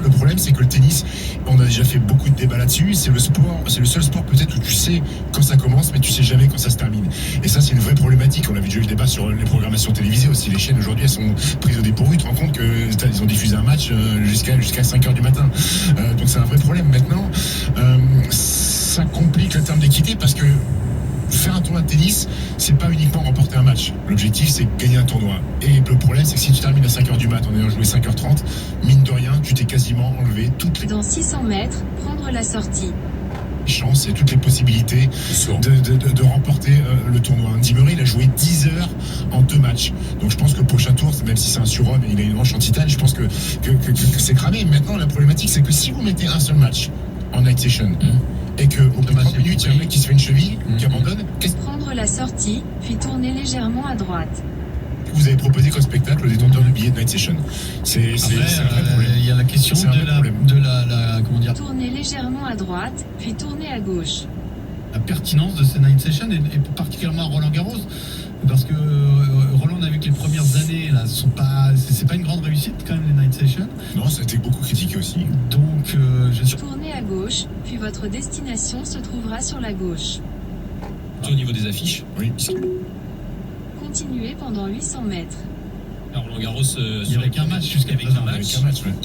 Le problème, c'est que le tennis, on a déjà fait beaucoup de débats là-dessus. C'est le sport, c'est le seul sport peut-être où tu sais quand ça commence, mais tu sais jamais quand ça se termine. Et ça, c'est une vraie problématique. On avait déjà eu le débat sur les programmations télévisées aussi. Les chaînes aujourd'hui, elles sont prises au dépourvu. Tu te rends compte qu'ils ont diffusé un match jusqu'à 5h du matin. Donc c'est un vrai problème. Maintenant, ça complique le terme d'équité parce que faire un tournoi de tennis, c'est pas uniquement remporter un match. L'objectif, c'est gagner un tournoi. Et le problème, c'est que si tu termines à 5h du mat en ayant joué 5h30, mine de rien, tu t'es quasiment enlevé toutes les... Dans 600 mètres, prendre la sortie. Chances et toutes les possibilités de remporter le tournoi. Andy Murray, il a joué 10 heures en 2 matchs. Donc je pense que le prochain tour, même si c'est un surhomme et il a une hanche en titane, je pense que c'est cramé. Maintenant, la problématique, c'est que si vous mettez un seul match en night session, et qu'au bout de 30 minutes, il y a un mec qui se fait une cheville, qui abandonne. Prendre la sortie, puis tourner légèrement à droite. Vous avez proposé comme spectacle aux détenteurs de billets de night session. C'est un vrai problème. Il y a la question de la comment dire. Tourner légèrement à droite, puis tourner à gauche. La pertinence de ces night sessions et particulièrement à Roland Garros. Parce que Roland, on a vu que les premières années, là, c'est pas une grande réussite quand même les night sessions. Non, ça a été beaucoup critiqué aussi. Donc, tournez à gauche, puis votre destination se trouvera sur la gauche. Au niveau des affiches, oui. Continuez pendant 800 mètres. à Roland-Garros. Il n'y avait qu'un match jusqu'à présent.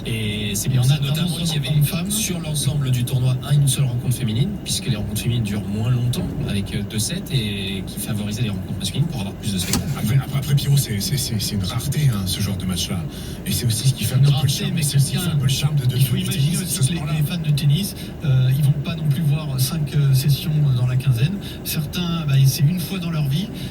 Et c'est pour ça notamment qu'il y avait sur l'ensemble du tournoi une seule rencontre féminine, puisque les rencontres féminines durent moins longtemps avec 2 sets et qui favorisaient les rencontres masculines pour avoir plus de spectacles. Après Pierrot, c'est une rareté ce genre de match-là. Et c'est aussi ce qui fait un peu le charme de il faut imaginer aussi que les fans de tennis, ils vont pas non plus voir 5 sessions dans la quinzaine. Certains, c'est une fois dans leur vie.